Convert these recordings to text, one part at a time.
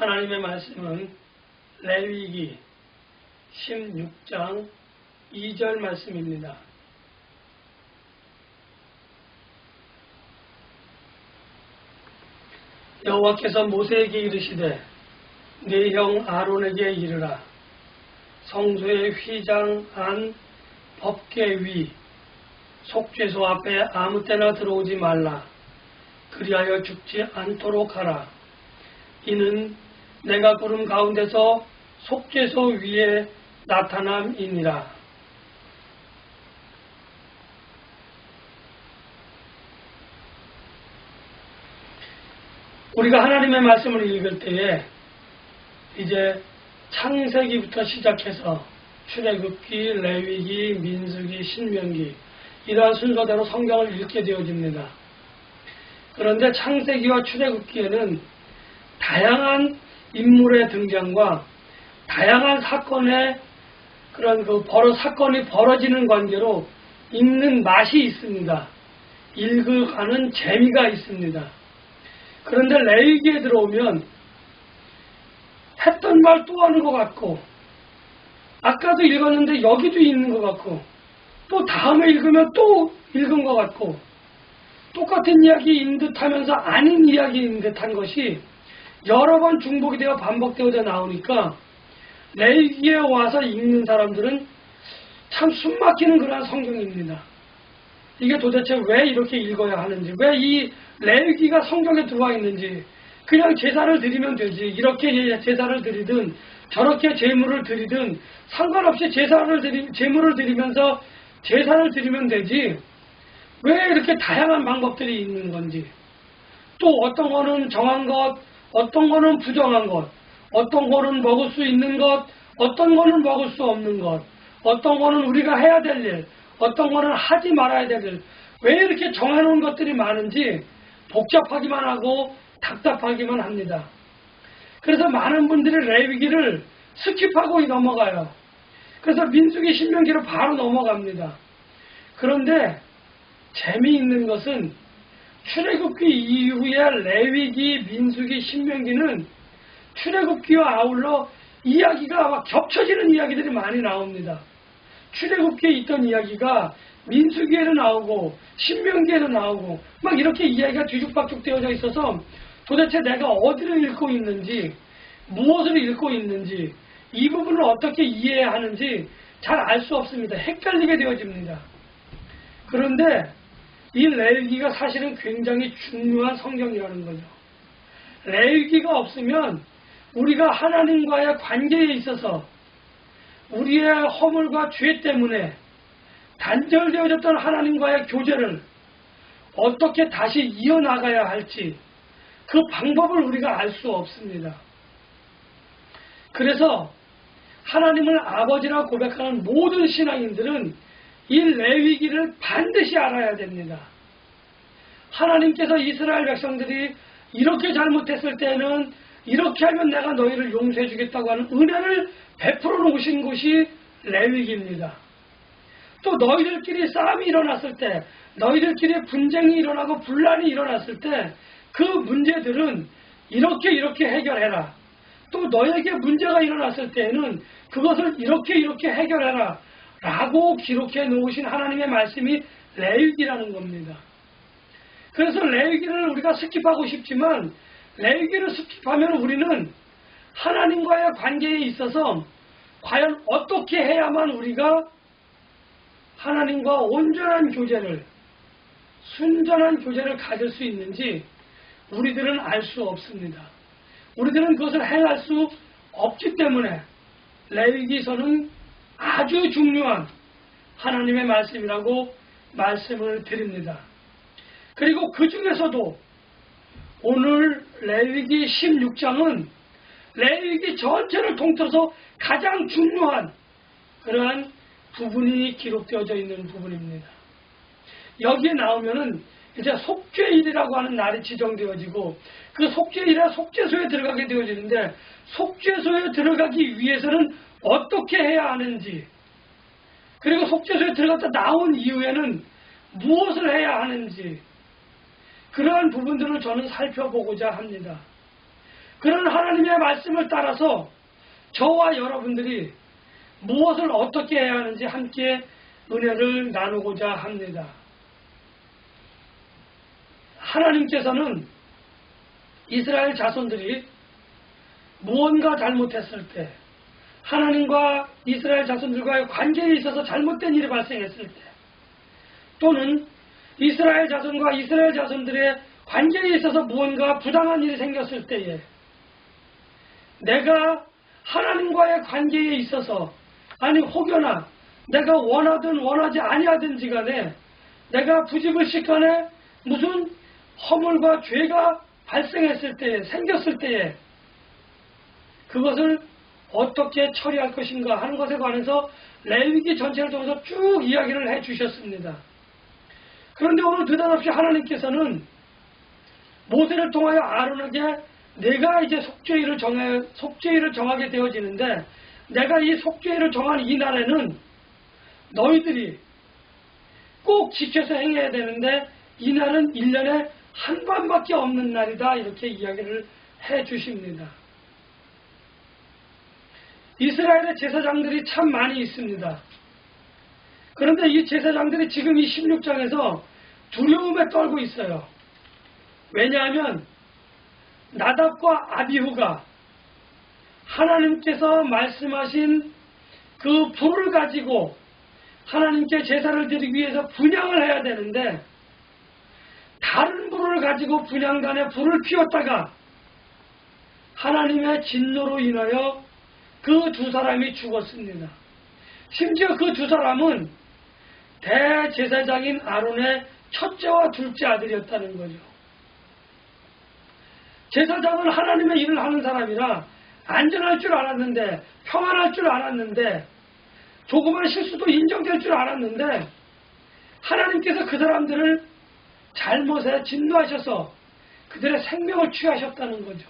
하나님의 말씀은 레위기 16장 2절 말씀입니다. 여호와께서 모세에게 이르시되 네 형 아론에게 이르라. 성소의 휘장 안 법궤 위 속죄소 앞에 아무 때나 들어오지 말라. 그리하여 죽지 않도록 하라. 이는 내가 구름 가운데서 속죄소 위에 나타남이니라. 우리가 하나님의 말씀을 읽을 때에 이제 창세기부터 시작해서 출애굽기, 레위기, 민수기, 신명기 이러한 순서대로 성경을 읽게 되어집니다. 그런데 창세기와 출애굽기에는 다양한 인물의 등장과 다양한 사건의 그런 사건이 벌어지는 관계로 읽는 맛이 있습니다. 읽어가는 재미가 있습니다. 그런데 레위기에 들어오면 했던 말 또 하는 것 같고, 아까도 읽었는데 여기도 있는 것 같고, 또 다음에 읽으면 또 읽은 것 같고, 똑같은 이야기인 듯 하면서 아닌 이야기인 듯한 것이 여러 번 중복이 되어 반복되어져 나오니까 레위기에 와서 읽는 사람들은 참 숨막히는 그러한 성경입니다. 이게 도대체 왜 이렇게 읽어야 하는지, 왜 이 레위기가 성경에 들어와 있는지, 그냥 제사를 드리면 되지, 이렇게 제사를 드리든 저렇게 제물을 드리든 상관없이 제물을 드리면서 제사를 드리면 되지, 왜 이렇게 다양한 방법들이 있는 건지, 또 어떤 거는 정한 것, 어떤 거는 부정한 것, 어떤 거는 먹을 수 있는 것, 어떤 거는 먹을 수 없는 것, 어떤 거는 우리가 해야 될 일, 어떤 거는 하지 말아야 될 일, 왜 이렇게 정해놓은 것들이 많은지 복잡하기만 하고 답답하기만 합니다. 그래서 많은 분들이 레위기를 스킵하고 넘어가요. 그래서 민수기, 신명기로 바로 넘어갑니다. 그런데 재미있는 것은 출애굽기 이후에 레위기, 민수기, 신명기는 출애굽기와 아울러 이야기가 막 겹쳐지는 이야기들이 많이 나옵니다. 출애굽기에 있던 이야기가 민수기에도 나오고 신명기에도 나오고 막 이렇게 이야기가 뒤죽박죽 되어져 있어서 도대체 내가 어디를 읽고 있는지, 무엇을 읽고 있는지, 이 부분을 어떻게 이해해야 하는지 잘 알 수 없습니다. 헷갈리게 되어집니다. 그런데 이 레위기가 사실은 굉장히 중요한 성경이라는 거죠. 레위기가 없으면 우리가 하나님과의 관계에 있어서 우리의 허물과 죄 때문에 단절되어졌던 하나님과의 교제를 어떻게 다시 이어나가야 할지 그 방법을 우리가 알 수 없습니다. 그래서 하나님을 아버지라 고백하는 모든 신앙인들은 이 레위기를 반드시 알아야 됩니다. 하나님께서 이스라엘 백성들이 이렇게 잘못했을 때는 이렇게 하면 내가 너희를 용서해 주겠다고 하는 은혜를 베풀어 놓으신 곳이 레위기입니다. 또 너희들끼리 싸움이 일어났을 때, 너희들끼리 분쟁이 일어나고 분란이 일어났을 때 그 문제들은 이렇게 해결해라. 또 너에게 문제가 일어났을 때에는 그것을 이렇게 해결해라 라고 기록해 놓으신 하나님의 말씀이 레위기라는 겁니다. 그래서 레위기를 우리가 스킵하고 싶지만 레위기를 스킵하면 우리는 하나님과의 관계에 있어서 과연 어떻게 해야만 우리가 하나님과 온전한 교제를, 순전한 교제를 가질 수 있는지 우리들은 알 수 없습니다. 우리들은 그것을 행할 수 없기 때문에 레위기서는 아주 중요한 하나님의 말씀이라고 말씀을 드립니다. 그리고 그 중에서도 오늘 레위기 16장은 레위기 전체를 통틀어서 가장 중요한 그러한 부분이 기록되어져 있는 부분입니다. 여기에 나오면은 이제 속죄일이라고 하는 날이 지정되어지고 그 속죄일에 속죄소에 들어가게 되어지는데 속죄소에 들어가기 위해서는 어떻게 해야 하는지, 그리고 속죄소에 들어갔다 나온 이후에는 무엇을 해야 하는지, 그러한 부분들을 저는 살펴보고자 합니다. 그런 하나님의 말씀을 따라서 저와 여러분들이 무엇을 어떻게 해야 하는지 함께 은혜를 나누고자 합니다. 하나님께서는 이스라엘 자손들이 무언가 잘못했을 때, 하나님과 이스라엘 자손들과의 관계에 있어서 잘못된 일이 발생했을 때, 또는 이스라엘 자손과 이스라엘 자손들의 관계에 있어서 무언가 부당한 일이 생겼을 때에 내가 하나님과의 관계에 있어서, 아니 혹여나 내가 원하든 원하지 아니하든지 간에 내가 부지불식 간에 무슨 허물과 죄가 발생했을 때에, 생겼을 때에 그것을 어떻게 처리할 것인가 하는 것에 관해서 레위기 전체를 통해서 쭉 이야기를 해 주셨습니다. 그런데 오늘 느닷없이 하나님께서는 모세를 통하여 아론에게 내가 이제 속죄일을 정하게 되어지는데, 내가 이 속죄일을 정한 이 날에는 너희들이 꼭 지켜서 행해야 되는데 이 날은 1년에 한 번밖에 없는 날이다, 이렇게 이야기를 해 주십니다. 이스라엘의 제사장들이 참 많이 있습니다. 그런데 이 제사장들이 지금 이 16장에서 두려움에 떨고 있어요. 왜냐하면 나답과 아비후가 하나님께서 말씀하신 그 불을 가지고 하나님께 제사를 드리기 위해서 분향을 해야 되는데, 다른 불을 가지고 분향단에 불을 피웠다가 하나님의 진노로 인하여 그 두 사람이 죽었습니다. 심지어 그 두 사람은 대제사장인 아론의 첫째와 둘째 아들이었다는 거죠. 제사장은 하나님의 일을 하는 사람이라 안전할 줄 알았는데, 평안할 줄 알았는데, 조그만 실수도 인정될 줄 알았는데, 하나님께서 그 사람들을 잘못에 진노하셔서 그들의 생명을 취하셨다는 거죠.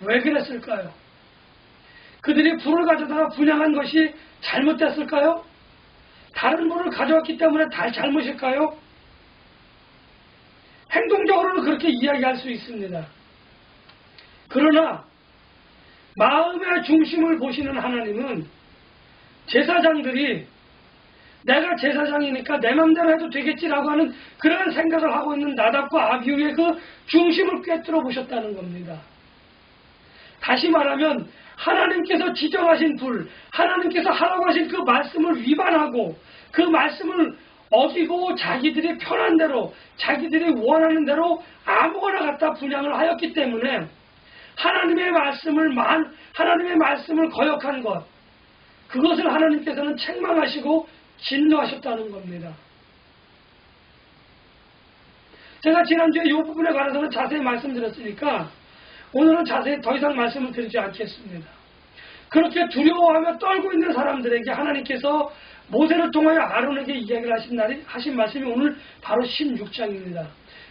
왜 그랬을까요? 그들이 불을 가져다가 분향한 것이 잘못됐을까요? 다른 불을 가져왔기 때문에 다 잘못일까요? 행동적으로는 그렇게 이야기할 수 있습니다. 그러나 마음의 중심을 보시는 하나님은 제사장들이 내가 제사장이니까 내 맘대로 해도 되겠지라고 하는 그런 생각을 하고 있는 나답과 아비후의 그 중심을 꿰뚫어 보셨다는 겁니다. 다시 말하면 하나님께서 지정하신 불, 하나님께서 하라고 하신 그 말씀을 위반하고 그 말씀을 어기고 자기들이 편한 대로, 자기들이 원하는 대로 아무거나 갖다 분향을 하였기 때문에 하나님의 말씀을 거역한 것, 그것을 하나님께서는 책망하시고 진노하셨다는 겁니다. 제가 지난주에 이 부분에 관해서는 자세히 말씀드렸으니까 오늘은 자세히 더 이상 말씀을 드리지 않겠습니다. 그렇게 두려워하며 떨고 있는 사람들에게 하나님께서 모세를 통하여 아론에게 이야기를 하신 말씀이 오늘 바로 16장입니다.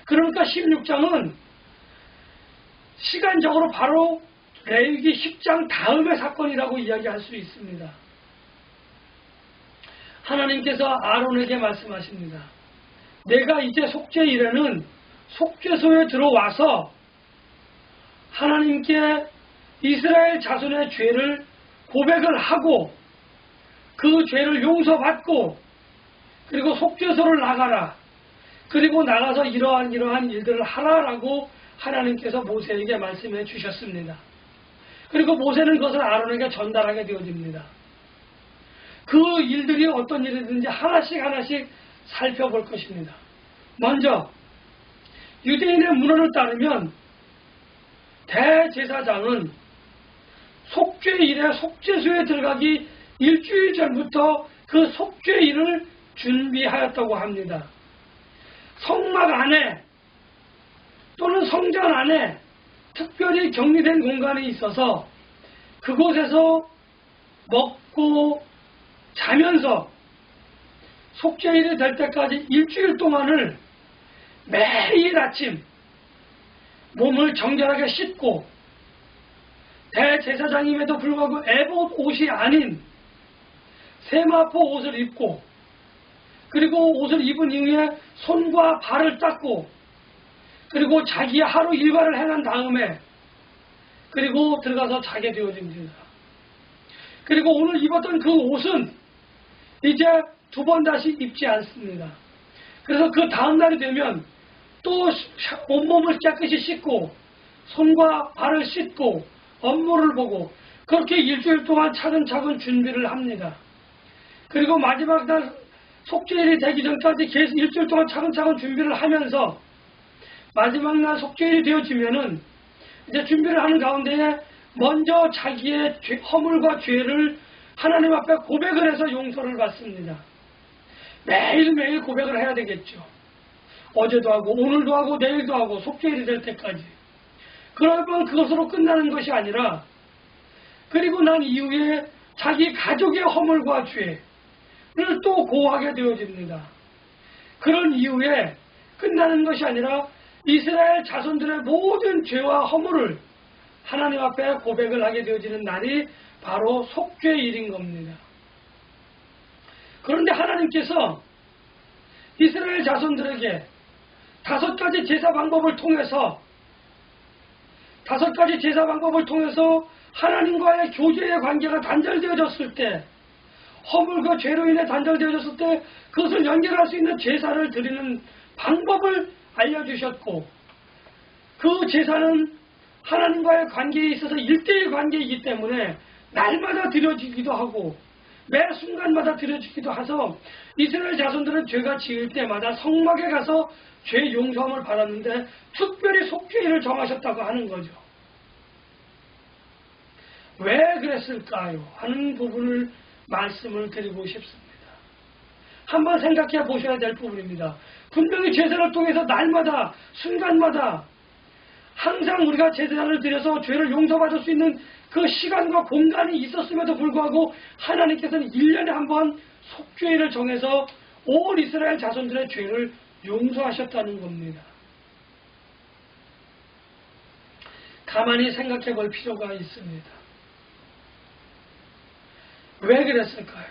그러니까 16장은 시간적으로 바로 레위기 10장 다음의 사건이라고 이야기할 수 있습니다. 하나님께서 아론에게 말씀하십니다. 내가 이제 속죄일에는 속죄소에 들어와서 하나님께 이스라엘 자손의 죄를 고백을 하고 그 죄를 용서받고, 그리고 속죄소를 나가라, 그리고 나가서 이러한 일들을 하라라고 하나님께서 모세에게 말씀해 주셨습니다. 그리고 모세는 그것을 아론에게 전달하게 되어집니다. 그 일들이 어떤 일이든지 하나씩 살펴볼 것입니다. 먼저 유대인의 문헌을 따르면 대제사장은 속죄일에 속죄소에 들어가기 일주일 전부터 그 속죄일을 준비하였다고 합니다. 성막 안에 또는 성전 안에 특별히 격리된 공간이 있어서 그곳에서 먹고 자면서 속죄일이 될 때까지 일주일 동안을 매일 아침 몸을 정결하게 씻고, 대제사장임에도 불구하고 에봇 옷이 아닌 세마포 옷을 입고, 그리고 옷을 입은 이후에 손과 발을 닦고, 그리고 자기의 하루 일과를 행한 다음에 그리고 들어가서 자게 되어집니다. 그리고 오늘 입었던 그 옷은 이제 두 번 다시 입지 않습니다. 그래서 그 다음 날이 되면 또 온몸을 깨끗이 씻고 손과 발을 씻고 업무를 보고 그렇게 일주일 동안 차근차근 준비를 합니다. 그리고 마지막 날 속죄일이 되기 전까지 계속 일주일 동안 차근차근 준비를 하면서 마지막 날 속죄일이 되어지면은 이제 준비를 하는 가운데에 먼저 자기의 허물과 죄를 하나님 앞에 고백을 해서 용서를 받습니다. 매일매일 고백을 해야 되겠죠. 어제도 하고 오늘도 하고 내일도 하고 속죄일이 될 때까지. 그러면 그것으로 끝나는 것이 아니라 그리고 난 이후에 자기 가족의 허물과 죄를 또 고하게 되어집니다. 그런 이후에 끝나는 것이 아니라 이스라엘 자손들의 모든 죄와 허물을 하나님 앞에 고백을 하게 되어지는 날이 바로 속죄일인 겁니다. 그런데 하나님께서 이스라엘 자손들에게 5가지 제사 방법을 통해서 하나님과의 교제의 관계가 단절되어졌을 때, 허물과 죄로 인해 단절되어졌을 때 그것을 연결할 수 있는 제사를 드리는 방법을 알려주셨고, 그 제사는 하나님과의 관계에 있어서 1:1 관계이기 때문에 날마다 드려지기도 하고 매 순간마다 드려지기도 해서 이스라엘 자손들은 죄가 지을 때마다 성막에 가서 죄 용서함을 받았는데 특별히 속죄일을 정하셨다고 하는 거죠. 왜 그랬을까요? 하는 부분을 말씀을 드리고 싶습니다. 한번 생각해 보셔야 될 부분입니다. 분명히 제사를 통해서 날마다 순간마다 항상 우리가 제사를 드려서 죄를 용서받을 수 있는 그 시간과 공간이 있었음에도 불구하고 하나님께서는 1년에 한 번 속죄일을 정해서 온 이스라엘 자손들의 죄를 용서하셨다는 겁니다. 가만히 생각해 볼 필요가 있습니다. 왜 그랬을까요?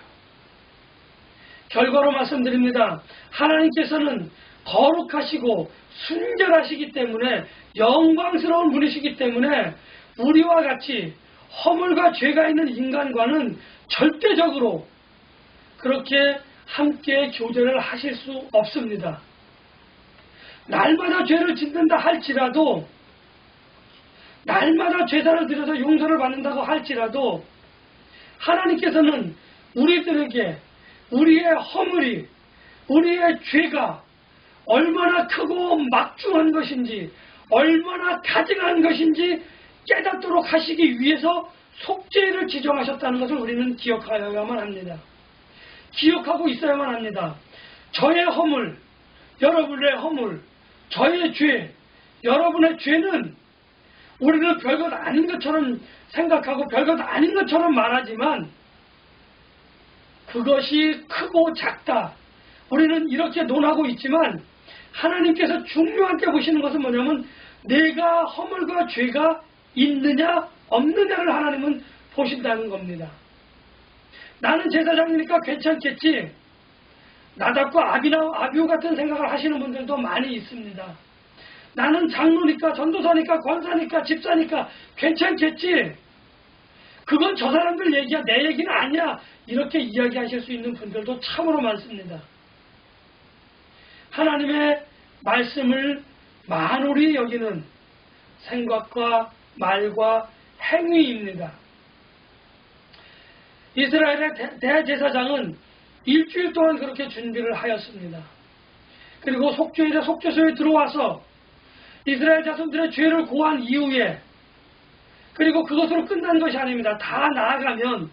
결과로 말씀드립니다. 하나님께서는 거룩하시고 순결하시기 때문에 영광스러운 분이시기 때문에 우리와 같이 허물과 죄가 있는 인간과는 절대적으로 그렇게 함께 교제를 하실 수 없습니다. 날마다 죄를 짓는다 할지라도, 날마다 제사를 드려서 용서를 받는다고 할지라도 하나님께서는 우리들에게 우리의 허물이, 우리의 죄가 얼마나 크고 막중한 것인지, 얼마나 가증한 것인지 깨닫도록 하시기 위해서 속죄일을 지정하셨다는 것을 우리는 기억하여야만 합니다. 기억하고 있어야만 합니다. 저의 허물, 여러분의 허물, 저의 죄, 여러분의 죄는 우리는 별것 아닌 것처럼 생각하고 별것 아닌 것처럼 말하지만 그것이 크고 작다, 우리는 이렇게 논하고 있지만 하나님께서 중요하게 보시는 것은 뭐냐면 내가 허물과 죄가 있느냐 없느냐를 하나님은 보신다는 겁니다. 나는 제사장이니까 괜찮겠지, 나답고 아비우 같은 생각을 하시는 분들도 많이 있습니다. 나는 장로니까 전도사니까 권사니까 집사니까 괜찮겠지, 그건 저 사람들 얘기야 내 얘기는 아니야, 이렇게 이야기하실 수 있는 분들도 참으로 많습니다. 하나님의 말씀을 만홀히 여기는 생각과 말과 행위입니다. 이스라엘의 대제사장은 일주일 동안 그렇게 준비를 하였습니다. 그리고 속죄일에 속죄소에 들어와서 이스라엘 자손들의 죄를 고한 이후에, 그리고 그것으로 끝난 것이 아닙니다. 다 나아가면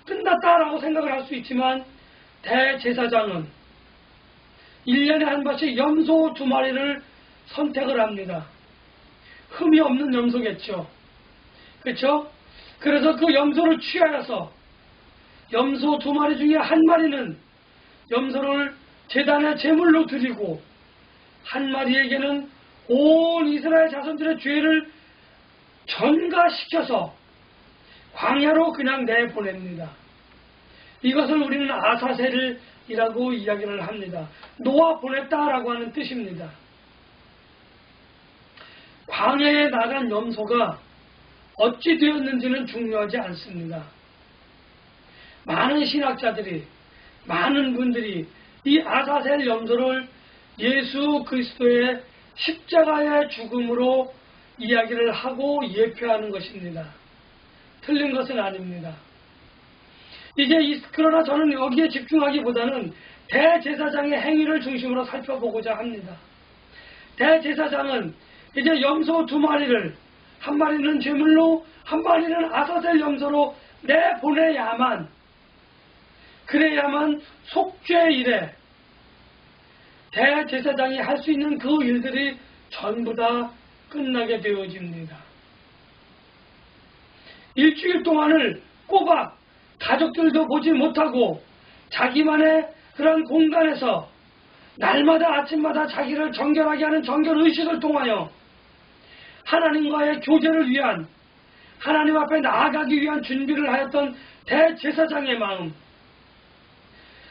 끝났다라고 생각을 할 수 있지만 대제사장은 1년에 한 번씩 염소 2마리를 선택을 합니다. 흠이 없는 염소겠죠. 그렇죠? 그래서 그 염소를 취하여서 염소 2마리 중에 1마리는 염소를 제단의 제물로 드리고 1마리에게는 온 이스라엘 자손들의 죄를 전가시켜서 광야로 그냥 내보냅니다. 이것을 우리는 아사셀이라고 이야기를 합니다. 놓아 보냈다라고 하는 뜻입니다. 광야에 나간 염소가 어찌 되었는지는 중요하지 않습니다. 많은 신학자들이, 많은 분들이 이 아사셀 염소를 예수 그리스도의 십자가의 죽음으로 이야기를 하고 예표하는 것입니다. 틀린 것은 아닙니다. 그러나 저는 여기에 집중하기보다는 대제사장의 행위를 중심으로 살펴보고자 합니다. 대제사장은 이제 염소 2마리를, 한 마리는 제물로, 한 마리는 아사셀 염소로 내보내야만, 그래야만 속죄일에 대제사장이 할 수 있는 그 일들이 전부 다 끝나게 되어집니다. 일주일 동안을 꼬박 가족들도 보지 못하고 자기만의 그런 공간에서 날마다 아침마다 자기를 정결하게 하는 정결의식을 통하여 하나님과의 교제를 위한, 하나님 앞에 나아가기 위한 준비를 하였던 대제사장의 마음,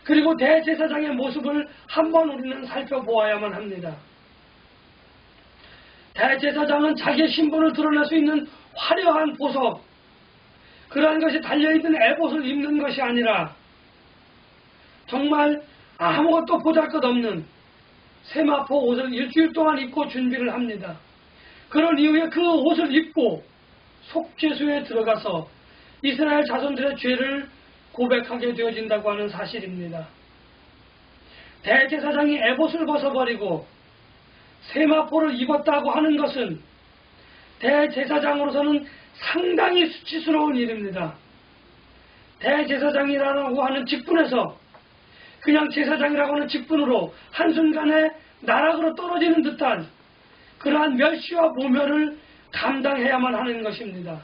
그리고 대제사장의 모습을 한번 우리는 살펴보아야만 합니다. 대제사장은 자기의 신분을 드러낼 수 있는 화려한 보석, 그러한 것이 달려있는 에봇을 입는 것이 아니라 정말 아무것도 보잘것없는 세마포 옷을 일주일 동안 입고 준비를 합니다. 그런 이후에 그 옷을 입고 속죄소에 들어가서 이스라엘 자손들의 죄를 고백하게 되어진다고 하는 사실입니다. 대제사장이 에봇을 벗어버리고 세마포를 입었다고 하는 것은 대제사장으로서는 상당히 수치스러운 일입니다. 대제사장이라고 하는 직분에서 그냥 제사장이라고 하는 직분으로 한순간에 나락으로 떨어지는 듯한 그러한 멸시와 모멸을 감당해야만 하는 것입니다.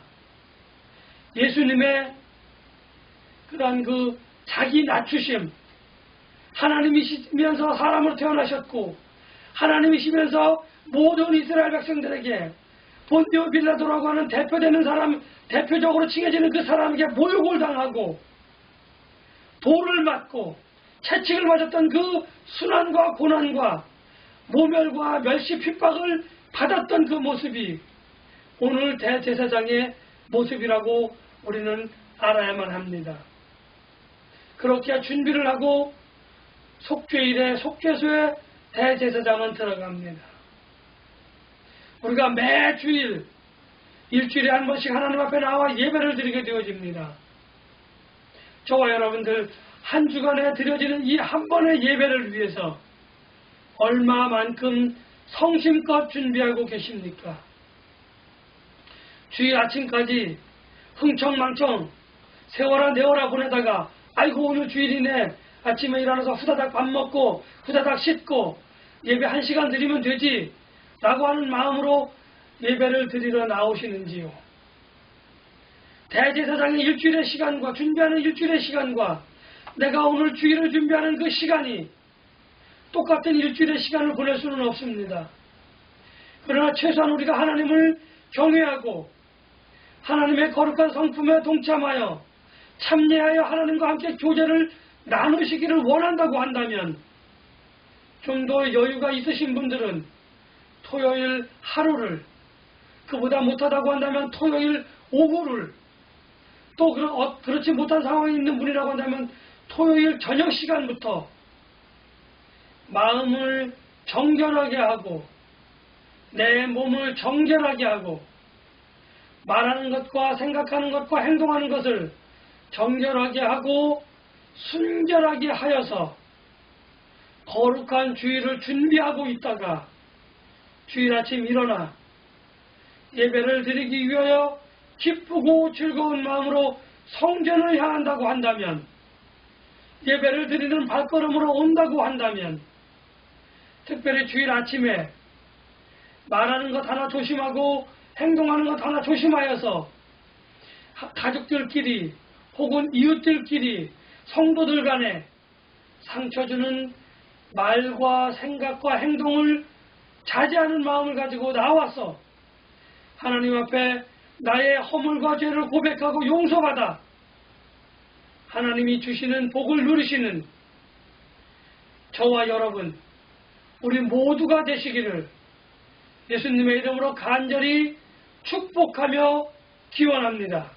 예수님의 그러한 그 자기 낮추심, 하나님이시면서 사람으로 태어나셨고 하나님이시면서 모든 이스라엘 백성들에게 본디오 빌라도라고 하는 대표되는 사람, 대표적으로 칭해지는 그 사람에게 모욕을 당하고 돌을 맞고 채찍을 맞았던 그 순환과 고난과 모멸과 멸시 핍박을 받았던 그 모습이 오늘 대제사장의 모습이라고 우리는 알아야만 합니다. 그렇게 준비를 하고 속죄일에 속죄소에 대제사장은 들어갑니다. 우리가 매 주일, 일주일에 한 번씩 하나님 앞에 나와 예배를 드리게 되어집니다. 저와 여러분들 한 주간에 드려지는 이 한 번의 예배를 위해서 얼마만큼 성심껏 준비하고 계십니까? 주일 아침까지 흥청망청 세워라 내워라 보내다가 아이고 오늘 주일이네, 아침에 일어나서 후다닥 밥 먹고 후다닥 씻고 예배 1시간 드리면 되지 라고 하는 마음으로 예배를 드리러 나오시는지요? 대제사장의 일주일의 시간과 준비하는 일주일의 시간과 내가 오늘 주일을 준비하는 그 시간이 똑같은 일주일의 시간을 보낼 수는 없습니다. 그러나 최소한 우리가 하나님을 경외하고 하나님의 거룩한 성품에 동참하여 참여하여 하나님과 함께 교제를 나누시기를 원한다고 한다면 좀 더 여유가 있으신 분들은 토요일 하루를, 그보다 못하다고 한다면 토요일 오후를, 또 그렇지 못한 상황에 있는 분이라고 한다면 토요일 저녁 시간부터 마음을 정결하게 하고 내 몸을 정결하게 하고 말하는 것과 생각하는 것과 행동하는 것을 정결하게 하고 순결하게 하여서 거룩한 주일을 준비하고 있다가 주일 아침 일어나 예배를 드리기 위하여 기쁘고 즐거운 마음으로 성전을 향한다고 한다면, 예배를 드리는 발걸음으로 온다고 한다면, 특별히 주일 아침에 말하는 것 하나 조심하고 행동하는 것 하나 조심하여서 가족들끼리 혹은 이웃들끼리 성도들 간에 상처 주는 말과 생각과 행동을 자제하는 마음을 가지고 나와서 하나님 앞에 나의 허물과 죄를 고백하고 용서받아 하나님이 주시는 복을 누리시는 저와 여러분, 우리 모두가 되시기를 예수님의 이름으로 간절히 축복하며 기원합니다.